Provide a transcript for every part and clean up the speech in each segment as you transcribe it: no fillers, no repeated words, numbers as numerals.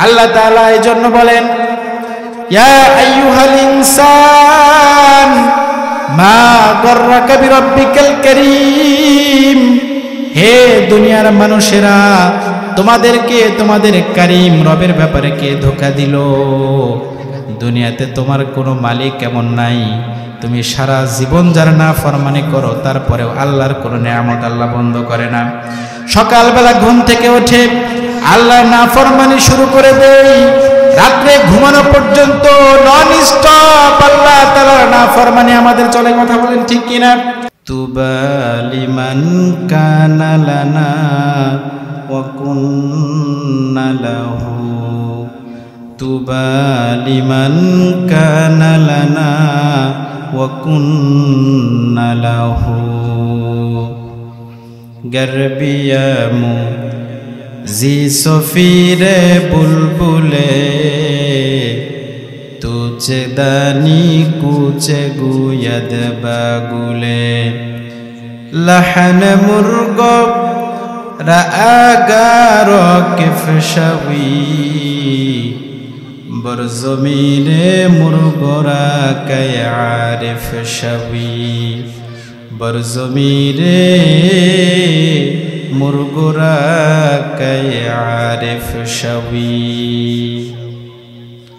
আল্লাহ তাআলা এই জন্য বলেন, ইয়া আইয়ুহাল ইনসান মা গররাকা বিরাব্বিকাল কারীম, হে দুনিয়ার মানুষেরা, তোমাদেরকে তোমাদের কারীম রবের ব্যাপারে কে ধোঁকা দিল? দুনিয়াতে তোমার কোনো মালিক কেমন নাই, তুমি সারা জীবন যার নাফরমানি করো, তারপরেও আল্লাহর কোনো নেয়ামত আল্লাহ বন্ধ করে না। সকালবেলা ঘুম থেকে উঠে আল্লাহর নাফরমানি শুরু করে দেই, রাত্রে ঘুমানো পর্যন্ত নন স্টপ আল্লাহ তাআলার নাফরমানি আমাদের চলে। কথা বলেন ঠিক কিনা? তুবা লিমান কানা লানা ওয়া কুন্না লাহু, তুবা লিমান কানা লানা ওয়া কুন্না লাহু, গরবিয়ামু জি সফিরে বুলবুলে, তুচে দানি কুচে গুয়দ বাগুলে, লহন মুর্গ রাগার কিফশাবি, বরজমিনে মুর্গরা কে আরিফ শবি, বরজমিরে মুর্গরা কে আরিফ শবি।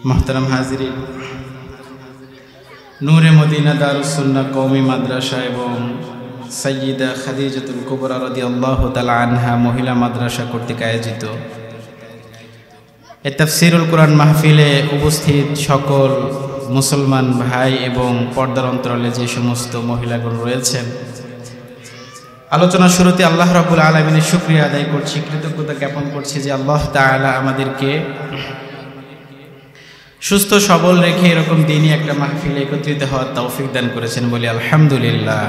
মোহতারাম হাজিরিন, নূরে মদিনা দারুস সুন্নাহ কওমি মাদ্রাসা এবং সাইয়্যিদা খাদিজাতুল কুবরা রাদিয়াল্লাহু তাআলা আনহা মহিলা মাদ্রাসা কর্তৃক আয়োজিত এই তাফসীরুল কুরআন মাহফিলে উপস্থিত সকল মুসলমান ভাই এবং পর্দার অন্তরালে যে সমস্ত মহিলাগণ রয়েছেন, আলোচনা শুরুতে আল্লাহ রাব্বুল আলামিনের শুকরিয়া আদায় করছি, কৃতজ্ঞতা জ্ঞাপন করছি যে আল্লাহ তাআলা আমাদেরকে সুস্থ সবল রেখে এরকম দিনই একটা মাহফিলে একত্রিত হওয়ার তৌফিক দান করেছেন, বলি আলহামদুলিল্লাহ।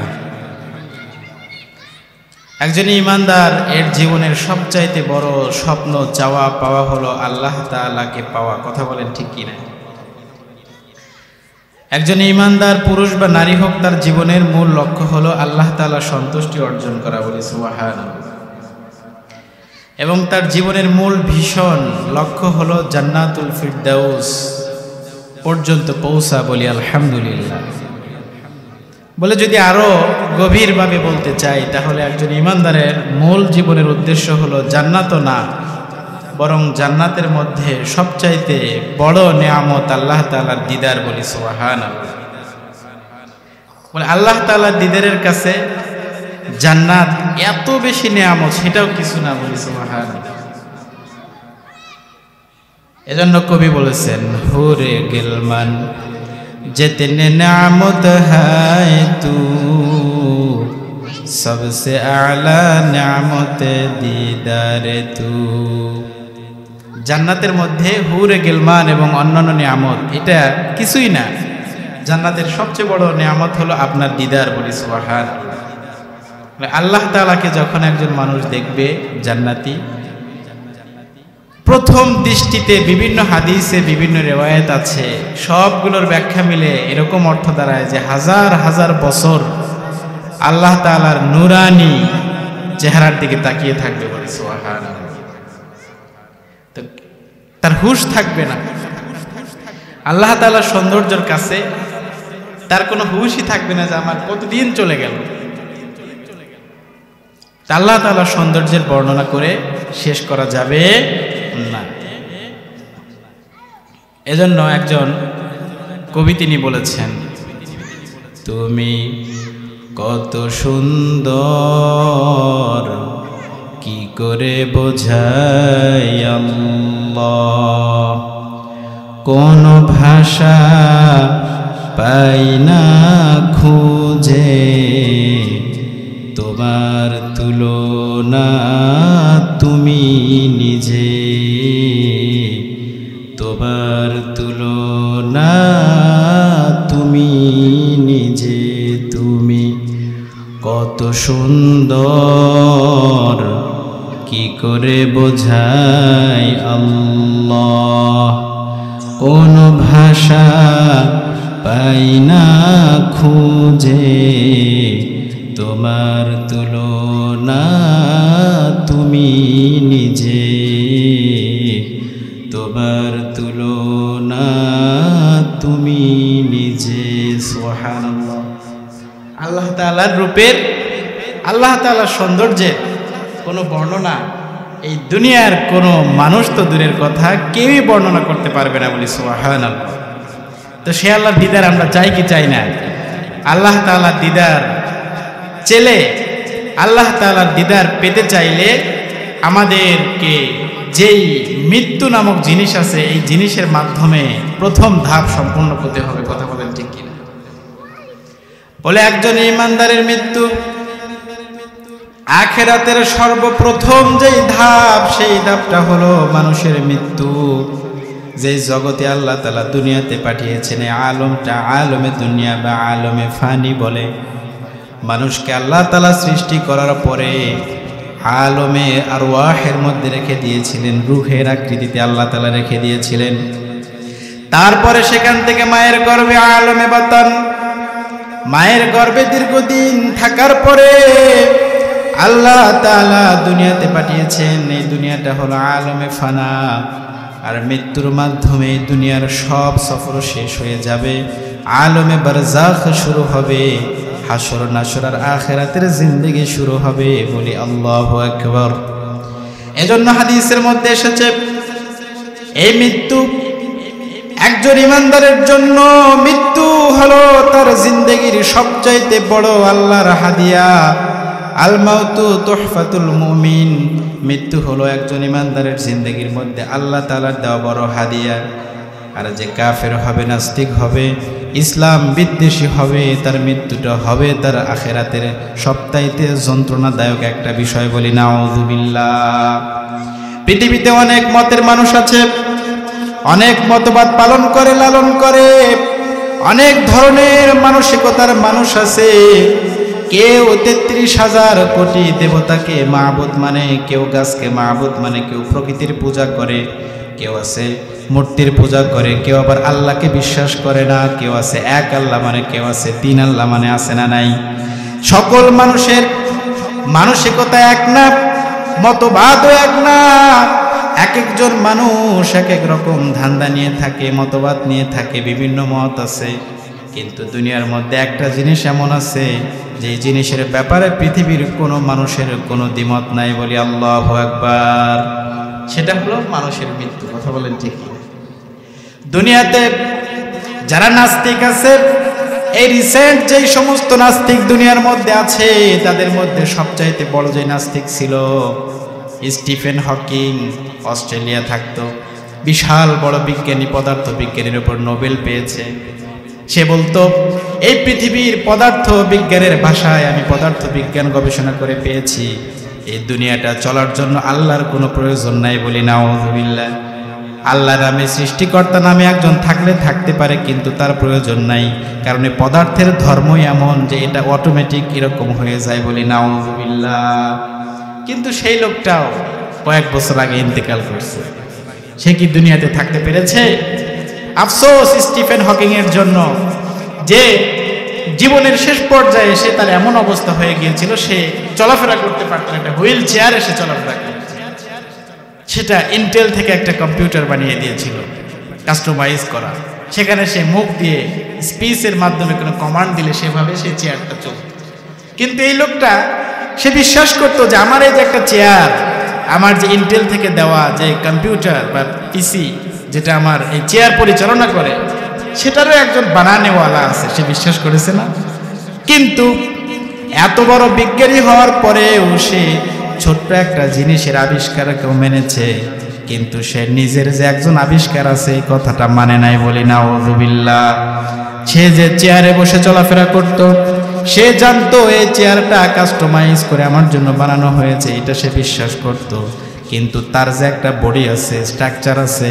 একজন ঈমানদার এর জীবনের সবচাইতে বড় স্বপ্ন চাওয়া পাওয়া হলো আল্লাহ তাআলাকে পাওয়া। কথা বলেন ঠিক কিনা? একজন ঈমানদার পুরুষ বা নারী হোক, তার জীবনের মূল লক্ষ্য হলো আল্লাহ তাআলার সন্তুষ্টি অর্জন করা, বলি সুবহানাল্লাহ। এবং তার জীবনের মূল ভীষণ লক্ষ্য হলো জান্নাতুল ফিরদাউস পর্যন্ত পৌঁছা, বলি আলহামদুলিল্লাহ। বলে যদি আরো গভীরভাবে বলতে চাই, তাহলে একজন ঈমানদারের মূল জীবনের উদ্দেশ্য হলো জান্নাত না, বরং জান্নাতের মধ্যে সবচাইতে বড় নেয়ামত আল্লাহ তাআলার দিদার, বলি সুবহানাল্লাহ। বলে আল্লাহ তাআলার দিদারের কাছে জান্নাত এত বেশি নেয়ামত, সেটাও কিছু না, বলি সুবহানাল্লাহ। এজন্য কবি বলেছেন, হুরে গিলমান जितने नेमत है तू सबसे आला नेमत दीदार तू। জান্নাতের মধ্যে হুরে গিলমান এবং অন্যান্য নিয়ামত এটা কিছুই না, জান্নাতের সবচেয়ে বড় নিয়ামত হলো আপনার দিদার, বলি সুবহানাল্লাহ। আল্লাহ তাআলাকে যখন একজন মানুষ দেখবে জান্নাতি, প্রথম দৃষ্টিতে বিভিন্ন হাদিসে বিভিন্ন রিওয়ায়াত আছে, সবগুলোর ব্যাখ্যা মিলে এরকম অর্থ দাঁড়ায় যে হাজার হাজার বছর আল্লাহ তাআলার নূরানি চেহারার দিকে তাকিয়ে থাকবে, বলে সুবহানাল্লাহ। তো তার হুঁশ থাকবে না, আল্লাহ তাআলার সৌন্দর্যের কাছে তার কোনো হুঁশই থাকবে না যে আমার কতদিন চলে গেল। আল্লাহ তাআলার সৌন্দর্যের বর্ণনা করে শেষ করা যাবে না। এজন্য একজন কবি তিনি বলেছেন, তুমি কত সুন্দর কি করে বোঝাই আল্লাহ, কোন ভাষা পাই না খুঁজে, তোমার তুলনা তুমি নিজে, তোমার তুলনা তুমি নিজে, তুমি কত সুন্দর কি করে বোঝাই আল্লাহ, কোন ভাষা পাই না খুঁজে, তোমার তুলনা তুমি নিজে, তোমার তুলনা তুমি নিজে। সুবহানাল্লাহ। আল্লাহ তাআলার রূপের, আল্লাহ তাআলার সৌন্দর্যের কোনো বর্ণনা এই দুনিয়ার কোনো মানুষ তো দূরের কথা কেউই বর্ণনা করতে পারবে না, বলি সুবহানাল্লাহ। তো সে আল্লাহর দিদার আমরা চাই কি চাই না? আল্লাহ তাআলার দিদার চেলে, আল্লাহ তাআলার দিদার পেতে চাইলে আমাদেরকে যেই মৃত্যু নামক জিনিস আছে এই জিনিসের মাধ্যমে প্রথম ধাপ সম্পূর্ণ করতে হবে। কথা বলেন ঠিক কিনা? বলে একজন ইমানদারের মৃত্যু আখিরাতের সর্বপ্রথম যেই ধাপ, সেই ধাপটা হলো মানুষের মৃত্যু। যে জগতে আল্লাহ তাআলা দুনিয়াতে পাঠিয়েছেন, এই আলমটা আলমে দুনিয়া বা আলমে ফানি বলে। মানুষকে আল্লাহ তাআলা সৃষ্টি করার পরে আলমে আরওয়াহের মধ্যে রেখে দিয়েছিলেন, রূহের আকৃতিতে আল্লাহ তাআলা রেখে দিয়েছিলেন। তারপরে সেখান থেকে মায়ের গর্ভে আলমে বাতান, মায়ের গর্ভে দীর্ঘদিন থাকার পরে আল্লাহ তাআলা দুনিয়াতে পাঠিয়েছেন। এই দুনিয়াটা হলো আলমে ফানা। আর মৃত্যুর মাধ্যমে দুনিয়ার সব সফর শেষ হয়ে যাবে, আলমে বারজাখ শুরু হবে, হাসর নাসর আর আখিরাতের জিন্দেগি শুরু হবে। বলি আল্লাহু আকবার। এজন্য হাদিসের মধ্যে এসেছে এই মৃত্যু একজন ইমানদারের জন্য, মৃত্যু হলো তার জিন্দেগির সবচাইতে বড় আল্লাহর হাদিয়া। আল মাউতু তুহফাতুল মুমিন, মৃত্যু হলো একজন ইমানদারের জিন্দেগির মধ্যে আল্লাহ তাআলার দেওয়া বড় হাদিয়া। আর যে কাফের হবে, নাস্তিক হবে, ইসলাম বিদ্বেষী হবে, তার মৃত্যুটা হবে তার আখিরাতের সবচাইতে যন্ত্রণাদায়ক একটা বিষয়। বলি নাউযুবিল্লাহ। পৃথিবীতে অনেক মতের মানুষ আছে, অনেক মতবাদ পালন করে, লালন করে, অনেক ধরনের মানসিকতার মানুষ আছে। কেউ 33,000 কোটি দেবতাকে মাবুদ মানে, কেউ গাছকে মাবুদ মানে, কেউ প্রকৃতির পূজা করে, কেউ আছে মূর্তির পূজা করে, কেউ আবার আল্লাহকে বিশ্বাস করে না, কেউ আছে এক আল্লাহ মানে, কেউ আছে 3 আল্লাহ মানে। আছে না নাই? সকল মানুষের মানসিকতা এক না, মতবাদও এক না। এক একজন মানুষ এক এক রকম ধান্দা নিয়ে থাকে, মতবাদ নিয়ে থাকে, বিভিন্ন মত আছে। কিন্তু দুনিয়ার মধ্যে একটা জিনিস এমন আছে যে জিনিসের ব্যাপারে পৃথিবীর কোনো মানুষের কোনো দ্বিমত নাই। বলি আল্লাহু আকবার। সেটা হলো মানুষের মৃত্যু। কথা বলেন ঠিক? দুনিয়াতে যারা নাস্তিক আছে, এই রিসেন্ট যেই সমস্ত নাস্তিক দুনিয়ার মধ্যে আছে, তাদের মধ্যে সবচাইতে বড় যে নাস্তিক ছিল স্টিফেন হকিং। অস্ট্রেলিয়া থাকতো, বিশাল বড় বিজ্ঞানী, পদার্থ বিজ্ঞানীর উপর নোবেল পেয়েছে। সে বলতো এই পৃথিবীর পদার্থ বিজ্ঞানের ভাষায় আমি পদার্থ বিজ্ঞান গবেষণা করে পেয়েছি, এই দুনিয়াটা চলার জন্য আল্লাহর কোনো প্রয়োজন নাই। বলি নাউযুবিল্লাহ। আল্লাহ নামে, সৃষ্টিকর্তা নামে একজন থাকলে থাকতে পারে, কিন্তু তার প্রয়োজন নাই। কারণ এই পদার্থের ধর্মই এমন যে এটা অটোমেটিক এরকম হয়ে যায়। বলি নাউযুবিল্লাহ। কিন্তু সেই লোকটাও কয়েক বছর আগে ইন্তেকাল করছে। সে কি দুনিয়াতে থাকতে পেরেছে? আফসোস স্টিফেন হকিং এর জন্য, যে জীবনের শেষ পর্যায়ে এসে তার এমন অবস্থা হয়ে গিয়েছিল সে চলাফেরা করতে পারত না, একটা হুইল চেয়ারে সে চলাফেরা করত। সেটা ইন্টেল থেকে একটা কম্পিউটার বানিয়ে দিয়েছিল, কাস্টমাইজ করা। সেখানে সে মুখ দিয়ে স্পিচের মাধ্যমে কোনো কমান্ড দিলে সেভাবে সেই চেয়ারটা চলত। কিন্তু এই লোকটা সে বিশ্বাস করতো যে আমার এই যে একটা চেয়ার, আমার যে ইন্টেল থেকে দেওয়া যে কম্পিউটার বা পিসি যেটা আমার এই চেয়ার পরিচালনা করে, সেটারও একজন বানানেওয়ালা আছে। সে বিশ্বাস করেছে না? কিন্তু এত বড় বিজ্ঞানী হওয়ার পরেও সে ছোট্ট একটা জিনিসের আবিষ্কারকেও মেনেছে, কিন্তু সে নিজের যে একজন আবিষ্কার আছে এই কথাটা মানে নাই। বলি নাউযুবিল্লাহ। সে যে চেয়ারে বসে চলাফেরা করত, সে জানতো এই চেয়ারটা কাস্টমাইজ করে আমার জন্য বানানো হয়েছে, এটা সে বিশ্বাস করত। কিন্তু তার যে একটা বডি আছে, স্ট্রাকচার আছে,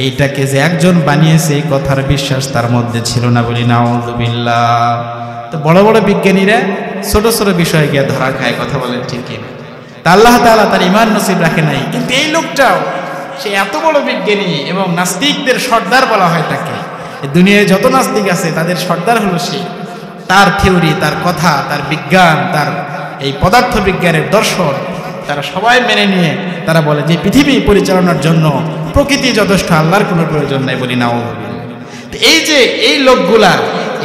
এইটাকে যে একজন বানিয়েছে এই কথার বিশ্বাস তার মধ্যে ছিল না। বলি নাউযুবিল্লাহ। তো বড় বড় বিজ্ঞানীরা ছোট ছোট বিষয়ে গিয়ে ধরা খায়। কথা বলেন ঠিকই? তা আল্লাহ তাআলা তার ঈমান নসিব রাখে নাই। কিন্তু এই লোকটাও সে এত বড় বিজ্ঞানী এবং নাস্তিকদের সর্দার বলা হয় তাকে। দুনিয়ায় যত নাস্তিক আছে তাদের সর্দার হলো সে। তার থিওরি, তার কথা, তার বিজ্ঞান, তার এই পদার্থ বিজ্ঞানের দর্শন তারা সবাই মেনে নিয়ে তারা বলে যে পৃথিবী পরিচালনার জন্য প্রকৃতি যথেষ্ট, আল্লাহর কোনো প্রয়োজন নাই, বলি নাউযুবিল্লাহ। এই যে এই লোকগুলা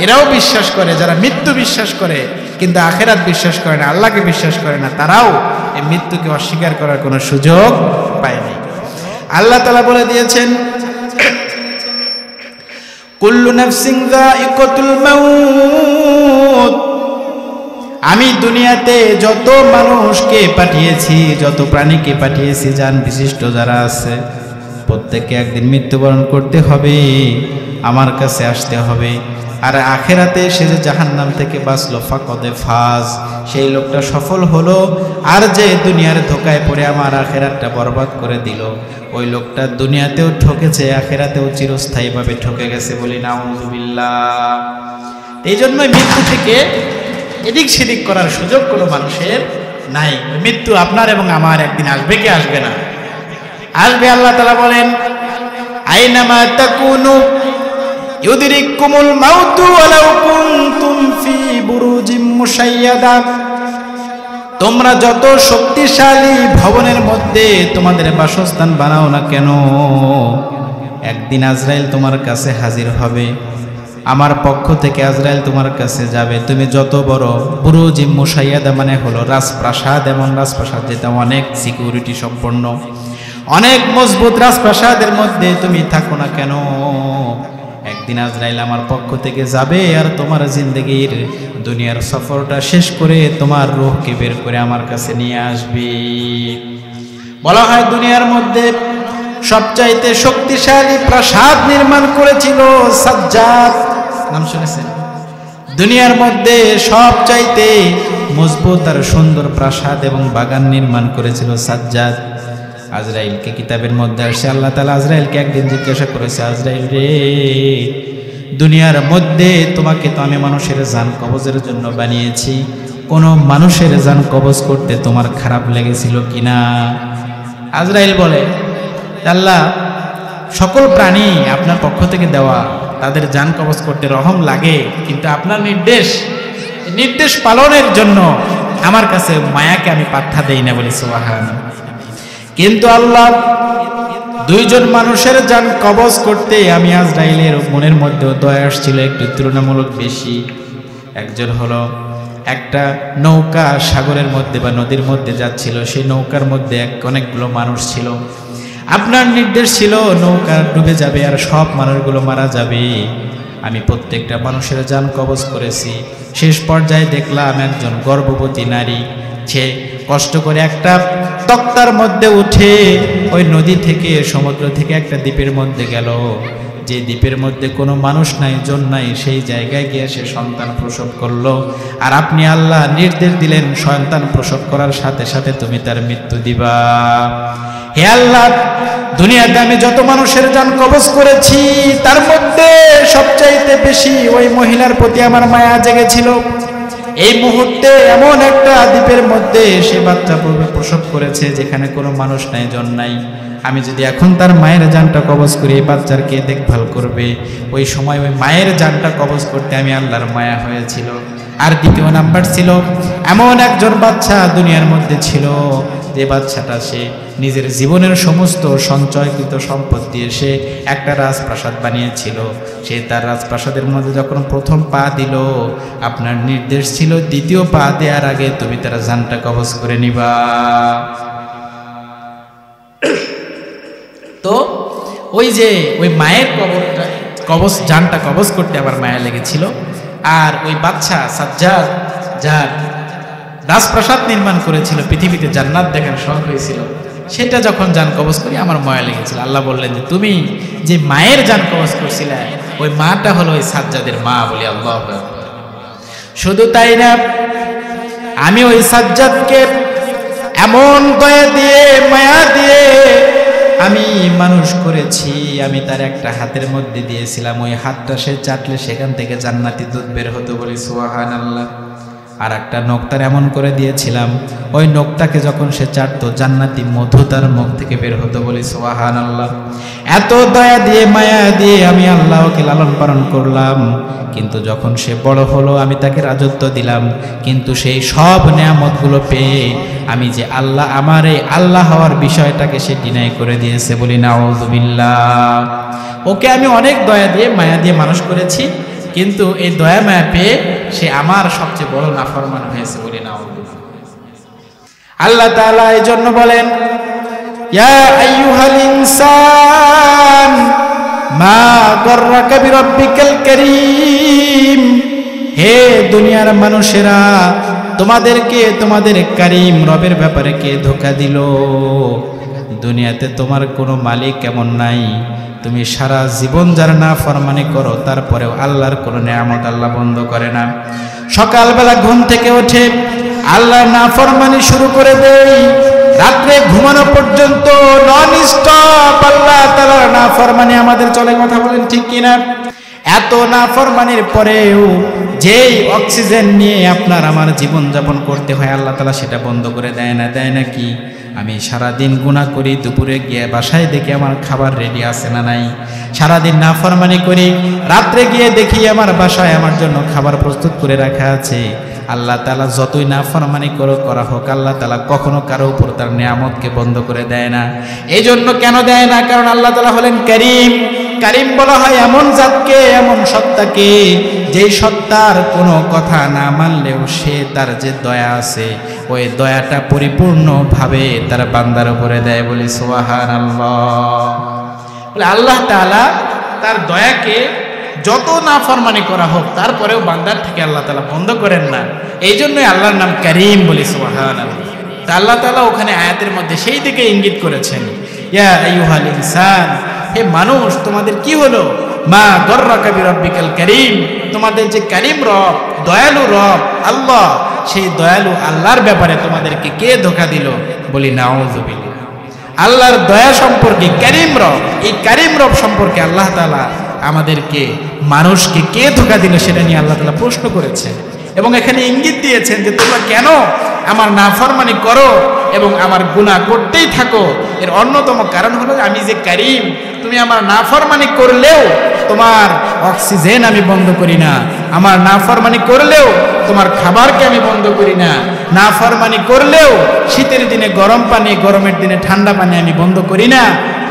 এরাও বিশ্বাস করে, যারা মৃত্যু বিশ্বাস করে কিন্তু আখিরাত বিশ্বাস করে না, আল্লাহকে বিশ্বাস করে না, তারাও এই মৃত্যুকে অস্বীকার করার কোনো সুযোগ পায়নি। আল্লাহ তাআলা বলে দিয়েছেন, কুল্লু নাফসিন যায়িকাতুল মাউত, আমি দুনিয়াতে যত মানুষকে পাঠিয়েছি, যত প্রাণীকে পাঠিয়েছি, জান বিশিষ্ট যারা আছে, প্রত্যেককে একদিন মৃত্যুবরণ করতে হবে, আমার কাছে আসতে হবে। আর আখেরাতে সে যে জাহান্নাম থেকে বাঁচলো, ফাকদে ফাজ, সেই লোকটা সফল হলো। আর যে দুনিয়ার ধোকায় পড়ে আমার আখেরাতটা বরবাদ করে দিল, ওই লোকটা দুনিয়াতেও ঠকেছে, আখেরাতেও চিরস্থায়ীভাবে ঠকে গেছে, বলি নাউযুবিল্লাহ। এই জন্যই মৃত্যু থেকে এদিক সেদিক করার সুযোগ কোনো মানুষের নাই। মৃত্যু আপনার এবং আমার একদিন আসবে কি আসবে না? আসবে। আল্লাহ তাআলা বলেন, আইনামা তাকুনু ইউদরিকুমুল মাউতু ওয়ালাউ কুনতুম ফি বুরুজিম মুশাইয়াদা, তোমরা যত শক্তিশালী ভবনের মধ্যে তোমাদের বাসস্থান বানাও না কেন, একদিন আজরাইল তোমার কাছে হাজির হবে। আমার পক্ষ থেকে আজরাইল তোমার কাছে যাবে। তুমি যত বড় বুরুজিম মুশাইয়াদা মানে হলো রাজপ্রাসাদ, এমন রাজপ্রাসাদ যেটা অনেক সিকিউরিটি সম্পন্ন, অনেক মজবুত রাজপ্রাসাদের মধ্যে তুমি থাকো না কেন, একদিন আজরাইল আমার পক্ষ থেকে যাবে আর তোমার জিন্দগির দুনিয়ার সফরটা শেষ করে তোমার রূহকে বের করে আমার কাছে নিয়ে আসবে। বলা হয় দুনিয়ার মধ্যে সবচাইতে শক্তিশালী প্রাসাদ নির্মাণ করেছিল সাজ্জাদ, নাম শুনেছেন? দুনিয়ার মধ্যে সবচাইতে মজবুত আর সুন্দর প্রাসাদ এবং বাগান নির্মাণ করেছিল সাজ্জাদ। আজরাইলকে কিতাবের মধ্যে আসে, আল্লাহ তাআলা আজরাইলকে একদিন জিজ্ঞাসা করেছে, আজরাইল রে, দুনিয়ার মধ্যে তোমাকে তো আমি মানুষের জান কবজের জন্য বানিয়েছি, কোন মানুষের জান কবজ করতে তোমার খারাপ লেগেছিল কিনা? আজরাইল বলে, আল্লাহ, সকল প্রাণী আপনার পক্ষ থেকে দেওয়া, তাদের জান কবজ করতে রহম লাগে, কিন্তু আপনার নির্দেশ পালনের জন্য আমার কাছে মায়াকে আমি পাত্তা দেই না, বলি সুবহানাল্লাহ। কিন্তু আল্লাহ, দুইজন মানুষের জান কবজ করতে আমি আজরাইলের মনের মধ্যেও দয়া আসছিল একটু তুলনামূলক বেশি। একজন হলো একটা নৌকা সাগরের মধ্যে বা নদীর মধ্যে যাচ্ছিল, সেই নৌকার মধ্যে অনেকগুলো মানুষ ছিল। আপনার নির্দেশ ছিল নৌকা ডুবে যাবে আর সব মানুষগুলো মারা যাবে। আমি প্রত্যেকটা মানুষের জান কবজ করেছি। শেষ পর্যায়ে দেখলাম একজন গর্ভবতী নারী, সে কষ্ট করে একটা তক্তার মধ্যে উঠে ওই নদী থেকে, সমুদ্র থেকে একটা দ্বীপের মধ্যে গেল, যে দ্বীপের মধ্যে কোনো মানুষ নাই, জন নাই, সেই জায়গায় গিয়ে সে সন্তান প্রসব করলো। আর আপনি আল্লাহ নির্দেশ দিলেন সন্তান প্রসব করার সাথে সাথে তুমি তার মৃত্যু দিবা। হে আল্লাহ, দুনিয়াতে আমি যত মানুষের জান কবজ করেছি তার মধ্যে সবচাইতে বেশি ওই মহিলার প্রতি আমার মায়া জেগেছিল। এই মুহূর্তে এমন একটা দ্বীপের মধ্যে সে বাচ্চা প্রসব করেছে যেখানে কোনো মানুষ নাই, জন নাই। আমি যদি এখন তার মায়ের জানটা কবজ করি, এই বাচ্চার কে দেখভাল করবে? ওই সময় ওই মায়ের জানটা কবজ করতে আমি আল্লাহর মায়া হয়েছিল। আর দ্বিতীয় নাম্বার ছিল, এমন একজন বাচ্চা দুনিয়ার মধ্যে ছিল, যে বাচ্চাটা সে নিজের জীবনের সমস্ত সঞ্চয়কৃত সম্পদ দিয়ে সে একটা রাজপ্রাসাদ বানিয়েছিল। সে তার রাজপ্রাসাদের মধ্যে যখন প্রথম পা দিল, আপনার নির্দেশ ছিল দ্বিতীয় পা দেওয়ার আগে তুমি তার জানটা কবজ করে নিবা। তো ওই যে ওই মায়ের জানটা কবজ করতে আবার মায়া লেগেছিল। আর ওই বাচ্চা সাজ্জাদ যার রাজপ্রাসাদ নির্মাণ করেছিল, পৃথিবীতে জান্নাত দেখার শখ হয়েছিল, সেটা যখন জান কবজ করি আমার মায়া লেগেছিল। আল্লাহ বললেন যে তুমি যে মায়ের জান কবজ করছিলে, ওই মাটা হলো ওই সাজ্জাদের মা, বলি আল্লাহু আকবার। শুধু তাই না, আমি ওই সাজ্জাদকে এমন দয়া দিয়ে, মায়া দিয়ে আমি মানুষ করেছি। আমি তার একটা হাতের মধ্যে দিয়েছিলাম, ওই হাতটা সে চাটলে সেখান থেকে জান্নাতি দুধ বের হতো, বলি সুবহানাল্লাহ। আর একটা নখতার এমন করে দিয়েছিলাম, ওই নখটাকে যখন সে চাটতো জান্নাতি মধু তার মুখ থেকে বের হতো, বলি সুবহানাল্লাহ। এত দয়া দিয়ে, মায়া দিয়ে আমি আল্লাহকে লালন পালন করলাম। কিন্তু যখন সে বড় হলো আমি তাকে রাজত্ব দিলাম, কিন্তু সেই সব নেয়ামতগুলো পেয়ে আমি যে আল্লাহ, আমার এই আল্লাহ হওয়ার বিষয়টাকে সে ডিনাই করে দিয়েছে। বলি নাউযুবিল্লাহ। ওকে আমি অনেক দয়া দিয়ে মায়া দিয়ে মানুষ করেছি, কিন্তু এই দয়া মায়া পেয়ে সে আমার সবচেয়ে বড় নাফরমান হয়েছে। বলি নাউযুবিল্লাহ। আল্লাহ তাআলা এই জন্য বলেন, ইয়া আইয়ুহাল ইনসান মা গররাকা বিরব্বিকাল কারীম। হে দুনিয়ার মানুষেরা, তোমাদেরকে তোমাদের কারীম রবের ব্যাপারে কে ধোঁকা দিল? দুনিয়াতে তোমার কোনো মালিক কেমন নাই, তুমি সারা জীবন যার নাফরমানি করো, তারপরেও আল্লাহর কোনো নেয়ামত আল্লাহ বন্ধ করে না। সকালবেলা ঘুম থেকে উঠে আল্লাহর নাফরমানি শুরু করে দেই, রাত্রে ঘুমানো পর্যন্ত নন স্টপ আল্লাহ তাআলার নাফরমানি আমাদের চলে। কথা বলেন ঠিক কিনা? এত নাফরমানির পরেও যেই অক্সিজেন নিয়ে আপনার আমার জীবন যাপন করতে হয়, আল্লাহ তাআলা সেটা বন্ধ করে দেয় না। দেয় নাকি? আমি সারাদিন গুনাহ করি, দুপুরে গিয়ে বাসায় দেখি আমার খাবার রেডি আছে না নাই। সারাদিন নাফরমানি করি, রাত্রে গিয়ে দেখি আমার বাসায় আমার জন্য খাবার প্রস্তুত করে রাখা আছে। আল্লাহ তাআলা যতই নাফরমানি করা হোক, আল্লাহ তাআলা কখনো কারো উপর তার নিয়ামতকে বন্ধ করে দেয় না। এই জন্য কেন দেয় না? কারণ আল্লাহ তাআলা হলেন কারীম। কারীম বলা হয় এমন জাতকে, এমন সত্তাকে, যেই সত্তার কোনো কথা না মানলেও সে তার যে দয়া আছে, ওই দয়াটা পরিপূর্ণভাবে তার বান্দার উপরে দেয়। বলি সুবহানাল্লাহ। বলে আল্লাহ তাআলা তার দয়াকে যত নাফরমানি করা হোক তারপরেও বান্দার থেকে আল্লাহ তাআলা বন্ধ করেন না। এই জন্যই আল্লাহর নাম কারীম। বলি সুবহানাল্লাহ। তা আল্লাহ তাআলা ওখানে আয়াতের মধ্যে সেই দিকে ইঙ্গিত করেছেন, ইয়া আইয়ুহাল ইনসান, হে মানুষ তোমাদের কি হলো? মা গররাকা বিরব্বিকাল কারীম, তোমাদের যে কারীম রব, দয়ালু রব আল্লাহ, সেই দয়ালু আল্লাহর ব্যাপারে তোমাদেরকে কে ধোঁকা দিল? বলি নাউযুবিল্লাহ। আল্লাহর দয়া সম্পর্কে, কারীম রব, এই কারীম রব সম্পর্কে আল্লাহ তাআলা আমাদেরকে, মানুষকে কে ধোঁকা দিল সেটা নিয়ে আল্লাহ তাআলা প্রশ্ন করেছেন, এবং এখানে ইঙ্গিত দিয়েছেন যে তোমরা কেন আমার নাফরমানি করো এবং আমার গুনাহ করতেই থাকো। এর অন্যতম কারণ হলো আমি যে কারীম, তুমি আমার নাফরমানি করলেও তোমার অক্সিজেন আমি বন্ধ করি না, আমার নাফরমানি করলেও তোমার খাবারকে আমি বন্ধ করি না, নাফরমানি করলেও শীতের দিনে গরম পানি, গরমের দিনে ঠান্ডা পানি আমি বন্ধ করি না,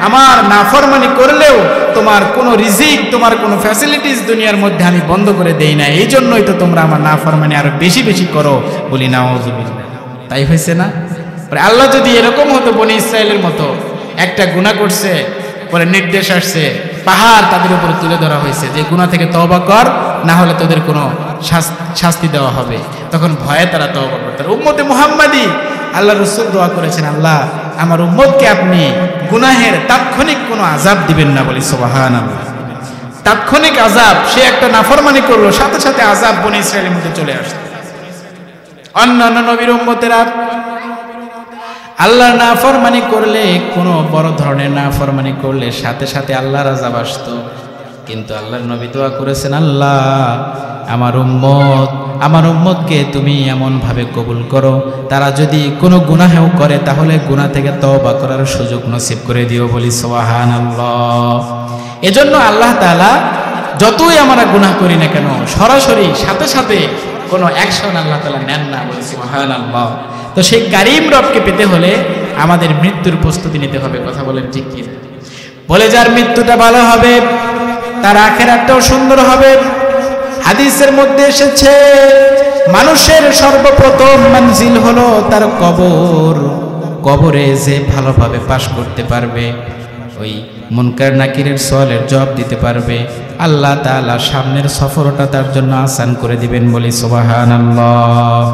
আমার নাফরমানি করলেও তোমার কোনো রিজিক, তোমার কোনো ফ্যাসিলিটিস দুনিয়ার মধ্যে আমি বন্ধ করে দেই না। এই জন্যই তো তোমরা আমার নাফরমানি আরো বেশি বেশি করো। বলি নাউযুবিল্লাহ। তাই হয়েছে না? আল্লাহ যদি এরকম হতো, বনি ইসরায়েলের মতো একটা গুনাহ করছে, পরে নির্দেশ আসছে, পাহাড় তাদের উপরে তুলে ধরা হয়েছে যে গুনাহ থেকে তওবা কর, না হলে তোদের কোনো শাস্তি দেওয়া হবে, তখন ভয়ে তারা তওবা করতেন। উম্মতে মুহাম্মাদি আল্লাহ রাসূল দোয়া করেছেন, আল্লাহ আমার উম্মতকে আপনি গুনাহের তাৎক্ষণিক কোনো আযাব দিবেন না। বলি সুবহানাল্লাহ। তাৎক্ষণিক আযাব, সে একটা নাফরমানি করলো, সাথে সাথে আযাব বনি ইসরায়েলের মধ্যে চলে আসতো। অন্যান্য নবীর উম্মতেরা আল্লাহর নাফরমানি করলে, কোনো বড় ধরনের নাফরমানি করলে সাথে সাথে আল্লাহর আযাব আসতো, কিন্তু আল্লাহর নবী দোয়া করেছেন, আল্লাহ আমার উম্মতকে তুমি এমন ভাবে কবুল করো, তারা যদি কোনো গুনাহও করে তাহলে গুনাহ থেকে তওবা করার সুযোগ নসিব করে দিও। বলি সুবহানাল্লাহ। এজন্য আল্লাহ তাআলা যতই আমরা গুনাহ করি না কেন, সরাসরি সাথে সাথে কোনো অ্যাকশন আল্লাহ তাআলা নেন না। বলি সুবহানাল্লাহ। তো সেই কারীম রবকে পেতে হলে আমাদের মৃত্যুর প্রস্তুতি নিতে হবে। কথা বলেন ঠিক কি? বলে যার মৃত্যুটা ভালো হবে তার আখিরাতটাও সুন্দর হবে। হাদিসের মধ্যে এসেছে, মানুষের সর্বপ্রথম মঞ্জিল হলো তার কবর। কবরে যে ভালোভাবে পাশ করতে পারবে, ওই মুনকার নাকিরের সওয়ালের জবাব দিতে পারবে, আল্লাহ তাআলা সামনের সফরটা তার জন্য আসান করে দিবেন। বলি সুবহানাল্লাহ।